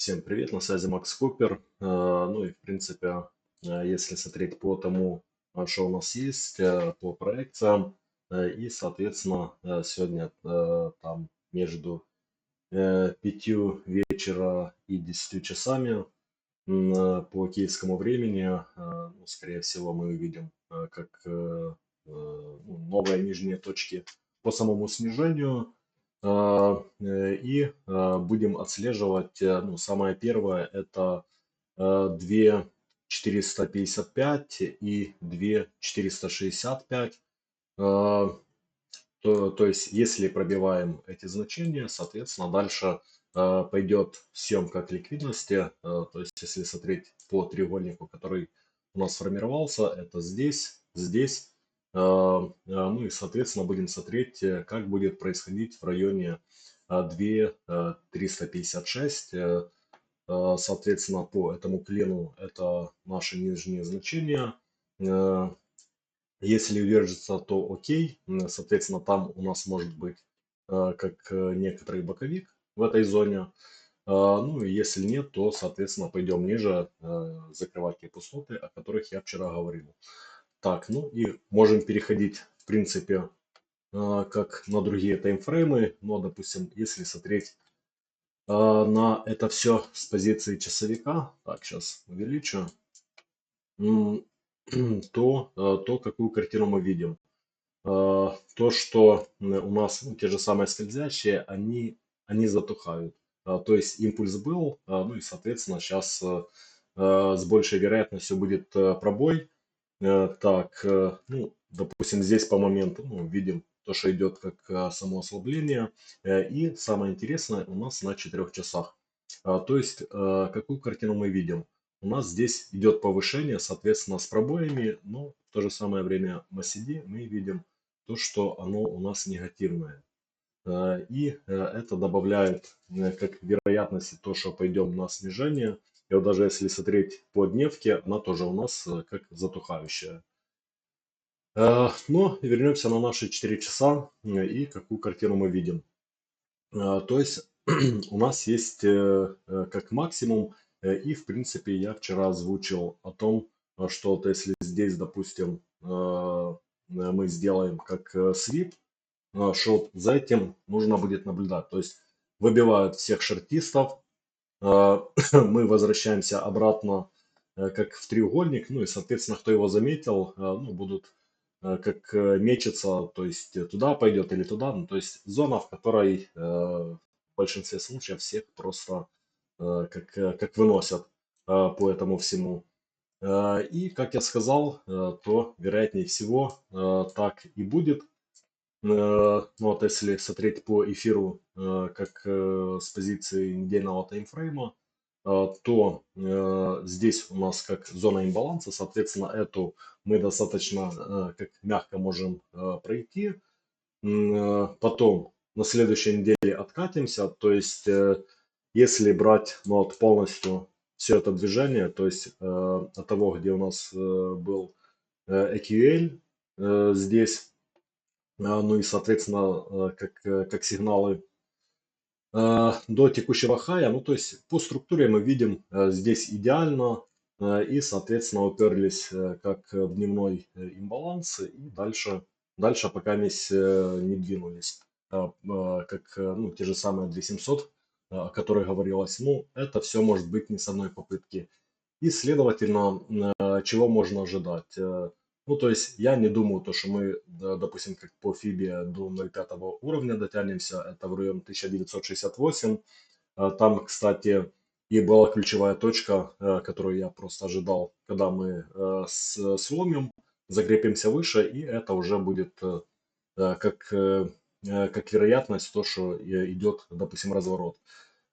Всем привет, на связи Макс Купер. Ну и в принципе, если смотреть по тому, что у нас есть, по проекциям, и соответственно сегодня там между 5 вечера и 10 часами по киевскому времени, ну, скорее всего, мы увидим как ну, новые нижние точки по самому снижению. И будем отслеживать, ну, самое первое это 2 455 и 2 465. То есть, если пробиваем эти значения, соответственно, дальше пойдет съемка от ликвидности. То есть, если смотреть по треугольнику, который у нас сформировался, это здесь, здесь. Ну и, соответственно, будем смотреть, как будет происходить в районе 2 356. Соответственно, по этому клину это наши нижние значения. Э, Если удержится, то окей. Соответственно, там у нас может быть как некоторый боковик в этой зоне. Ну и если нет, то, соответственно, пойдем ниже, закрывать те пустоты, о которых я вчера говорил. Так, ну и можем переходить, в принципе, как на другие таймфреймы. Но, допустим, если смотреть на это все с позиции часовика, так, сейчас увеличу, м, то какую картину мы видим? То, что у нас ну, те же самые скользящие, они затухают. То есть импульс был, ну и, соответственно, сейчас с большей вероятностью будет пробой. Так, ну, допустим, здесь по моменту ну, видим то, что идет как само ослабление. И самое интересное у нас на 4 часах. То есть, какую картину мы видим? У нас здесь идет повышение, соответственно, с пробоями, но в то же самое время в MACD мы видим то, что оно у нас негативное. И это добавляет как вероятности то, что пойдем на снижение. И вот даже если смотреть по дневке, она тоже у нас как затухающая. Но вернемся на наши 4 часа и какую картину мы видим. То есть у нас есть как максимум, и в принципе я вчера озвучил о том, что вот если здесь, допустим, мы сделаем как свип, что за этим нужно будет наблюдать. То есть выбивают всех шортистов, мы возвращаемся обратно как в треугольник, ну и, соответственно, кто его заметил, ну, будут как мечется, то есть туда пойдет или туда, ну, то есть зона, в которой в большинстве случаев всех просто как выносят по этому всему. И, как я сказал, то вероятнее всего так и будет. Ну вот если смотреть по эфиру как с позиции недельного таймфрейма, то здесь у нас как зона имбаланса, соответственно, эту мы достаточно как мягко можем пройти. Потом на следующей неделе откатимся, то есть если брать ну, вот полностью все это движение, то есть от того, где у нас был EQL здесь, ну и, соответственно, как сигналы до текущего хая. Ну, то есть по структуре мы видим здесь идеально и, соответственно, уперлись как в дневной имбаланс и дальше пока не двинулись. Как ну, те же самые 2700, о которых говорилось. Ну, это все может быть не с одной попытки. И, следовательно, чего можно ожидать? Ну, то есть я не думаю, то, что мы, допустим, как по FIBE до 0,5 уровня дотянемся, это в район 1968. Там, кстати, и была ключевая точка, которую я просто ожидал, когда мы сломим, закрепимся выше, и это уже будет как вероятность, то, что идет, допустим, разворот.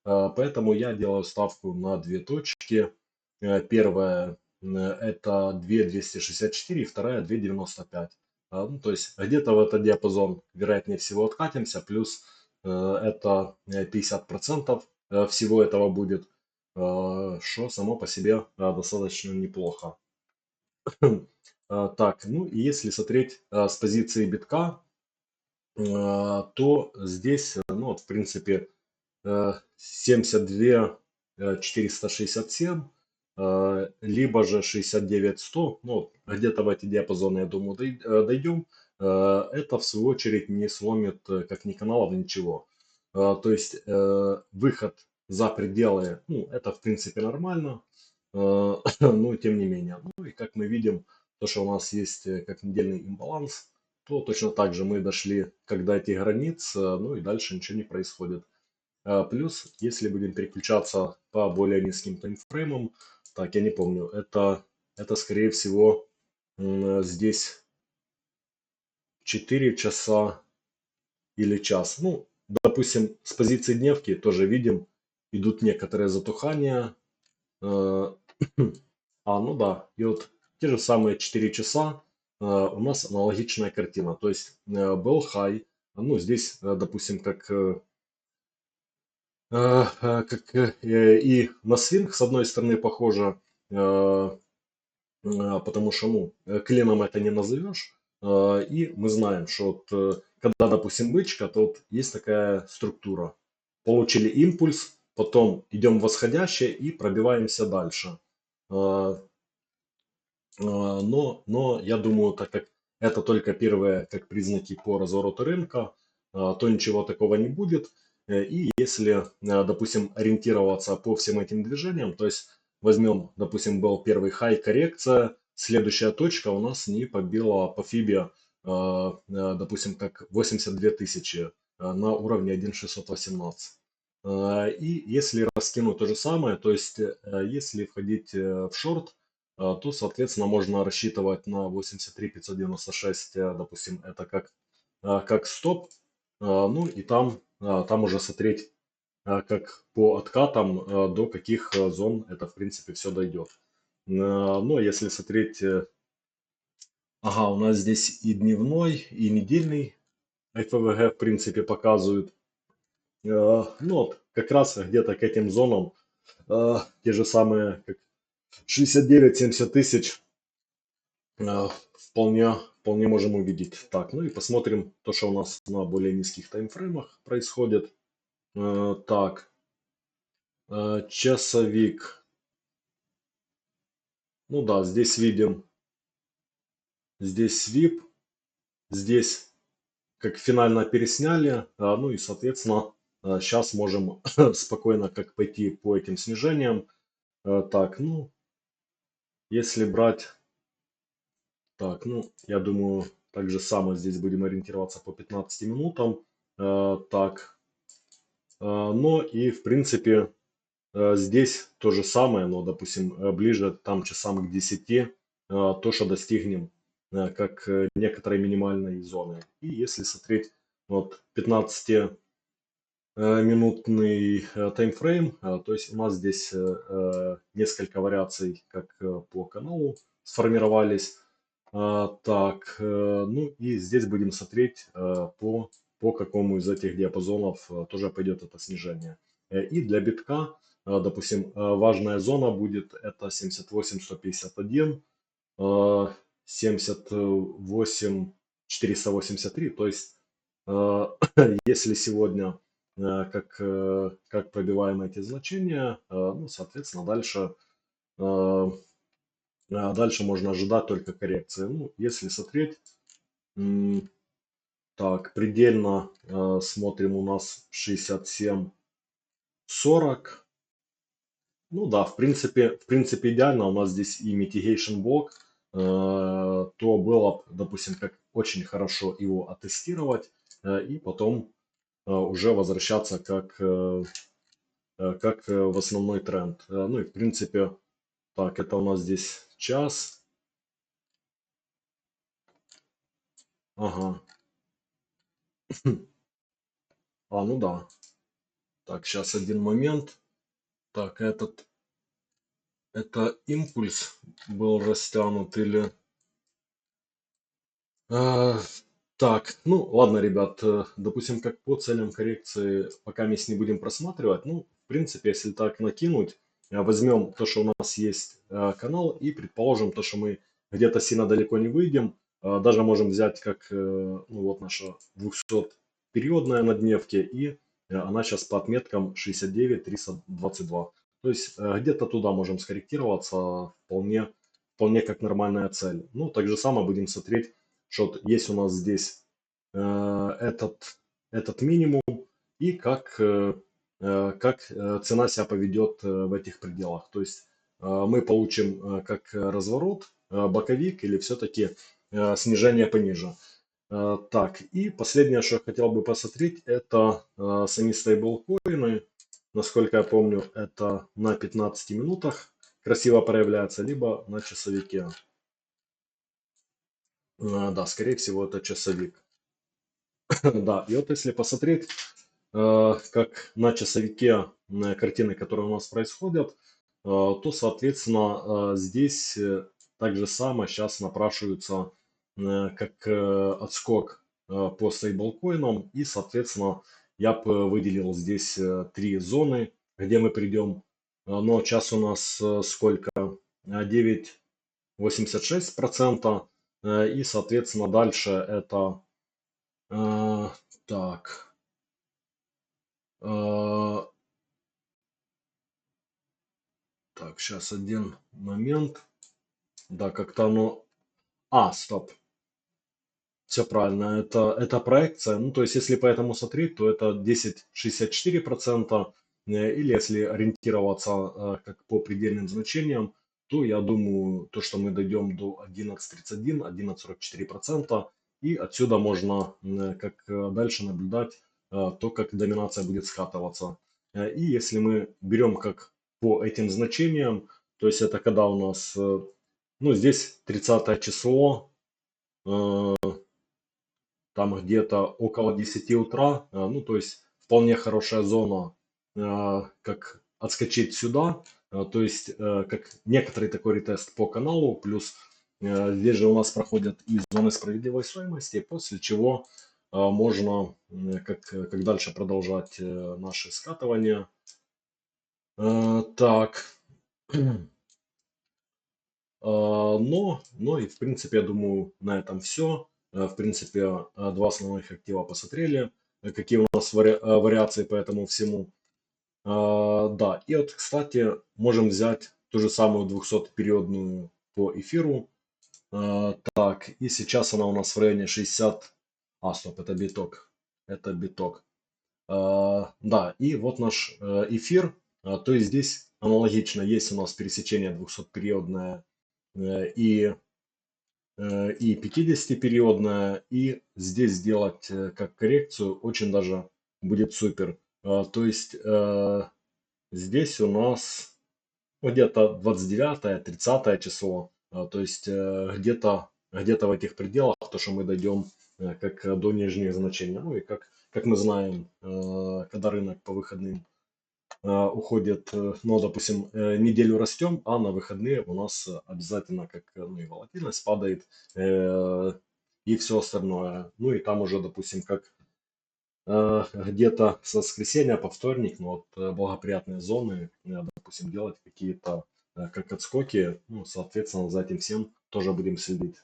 Поэтому я делаю ставку на две точки. Первая это 2,264 и вторая 2,95. Ну, то есть где-то в этот диапазон вероятнее всего откатимся, плюс это 50% всего этого будет, что само по себе достаточно неплохо. Так, ну и если смотреть с позиции битка, то здесь, ну вот в принципе, 72 467, либо же 69-100, ну, где-то в эти диапазоны, я думаю, дойдем. Это, в свою очередь, не сломит как ни каналов, ничего. То есть выход за пределы, ну, это, в принципе, нормально, но тем не менее. Ну, и как мы видим, то, что у нас есть как недельный имбаланс, то точно так же мы дошли как до этих границ, ну и дальше ничего не происходит. Плюс, если будем переключаться по более низким таймфреймам, так, я не помню, это скорее всего здесь 4 часа или час. Ну, допустим, с позиции дневки тоже видим, идут некоторые затухания. Э, ну да, и вот те же самые 4 часа у нас аналогичная картина. То есть был хай, ну здесь, допустим, и на свинг с одной стороны похоже, э, потому что, ну, клином это не назовешь. И мы знаем, что вот, когда, допустим, бычка, то вот есть такая структура. Получили импульс, потом идем в восходящее и пробиваемся дальше. Э, но я думаю, так как это только первые как признаки по развороту рынка, то ничего такого не будет. И если, допустим, ориентироваться по всем этим движениям, то есть возьмем, допустим, был первый хай, коррекция, следующая точка у нас не побила по фибе, допустим, как 82 тысячи на уровне 1.618. И если раскинуть то же самое, то есть если входить в шорт, то, соответственно, можно рассчитывать на 83 596, допустим, это как стоп. Ну и там уже смотреть, как по откатам, до каких зон это, в принципе, все дойдет. Но если смотреть, ага, у нас здесь и дневной, и недельный FVG, в принципе, показывают. Ну вот, как раз где-то к этим зонам те же самые, как 69-70 тысяч, вполне можем увидеть. Так, ну и посмотрим то, что у нас на более низких таймфреймах происходит. Так, часовик. Ну да, здесь видим, здесь свип, здесь как финально пересняли, ну и, соответственно, сейчас можем спокойно как пойти по этим снижениям. Так, ну, если брать, так, ну, я думаю, так же самое здесь будем ориентироваться по 15 минутам. Так, но и, в принципе, здесь то же самое, но, допустим, ближе там часам к 10, то, что достигнем как некоторой минимальной зоны. И если смотреть вот 15-минутный таймфрейм, то есть у нас здесь несколько вариаций, как по каналу сформировались. Так, ну и здесь будем смотреть по какому из этих диапазонов тоже пойдет это снижение. И для битка, допустим, важная зона будет это 78-151, 78 483. То есть, если сегодня как пробиваем эти значения, ну, соответственно, дальше можно ожидать только коррекции. Ну, если смотреть, так, предельно смотрим у нас 67-40. Ну да, в принципе идеально. У нас здесь и mitigation блок, то было, допустим, как очень хорошо его оттестировать и потом уже возвращаться как в основной тренд. Ну и в принципе, так, это у нас здесь час. Ага. Ну да. Так, сейчас один момент. Так, это импульс был растянут или... А, так, ну ладно, ребят, допустим, как по целям коррекции пока мы не будем просматривать. Ну, в принципе, если так накинуть, возьмем то, что у нас есть канал, и предположим то, что мы где-то сильно далеко не выйдем. Даже можем взять как, ну вот наша 200-периодная на дневке, и она сейчас по отметкам 69-322. То есть где-то туда можем скорректироваться вполне как нормальная цель. Ну, так же самое будем смотреть, что вот есть у нас здесь этот минимум и как цена себя поведет в этих пределах. То есть мы получим как разворот, боковик или все-таки снижение пониже. Так, и последнее, что я хотел бы посмотреть, это сами стейблкоины. Насколько я помню, это на 15 минутах красиво проявляется, либо на часовике. Да, скорее всего, это часовик. Да, и вот если посмотреть, как на часовике картины, которые у нас происходят, то, соответственно, здесь так же самое сейчас напрашивается как отскок по стейблкоинам. И, соответственно, я бы выделил здесь три зоны, где мы придем. Но сейчас у нас сколько? 9,86%. И, соответственно, дальше это... Так. э, Так, сейчас один момент. Да, как-то оно... Стоп. Все правильно. Это проекция. Ну, то есть, если по этому смотреть, то это 10,64%. Или если ориентироваться как по предельным значениям, то я думаю, то, что мы дойдем до 11,31, 11,44%. И отсюда можно как дальше наблюдать то, как доминация будет скатываться. И если мы берем как по этим значениям, то есть это когда у нас, ну, здесь 30 число, э, там где-то около 10 утра, ну, то есть вполне хорошая зона, как отскочить сюда, то есть как некоторый такой ретест по каналу, плюс здесь же у нас проходят и зоны справедливой стоимости, после чего можно как дальше продолжать наши скатывания. Так, но и в принципе, я думаю, на этом все. В принципе, два основных актива посмотрели, какие у нас вариации по этому всему. Да, и вот, кстати, можем взять ту же самую 200-периодную по эфиру. Так, и сейчас она у нас в районе 60. Стоп, это биток. Это биток. Да, и вот наш эфир. То есть здесь аналогично есть у нас пересечение 200-периодное и 50-периодная, и здесь сделать как коррекцию очень даже будет супер. То есть здесь у нас где-то 29-30 число, то есть где-то в этих пределах, то, что мы дойдем как до нижних значений. Ну и как мы знаем, когда рынок по выходным уходит, ну, допустим, неделю растем, а на выходные у нас обязательно, как ну, и волатильность падает, э, и все остальное. Ну и там уже, допустим, как где-то с воскресенья по вторник, ну, вот благоприятные зоны, допустим, делать какие-то как отскоки, ну, соответственно, за этим всем тоже будем следить.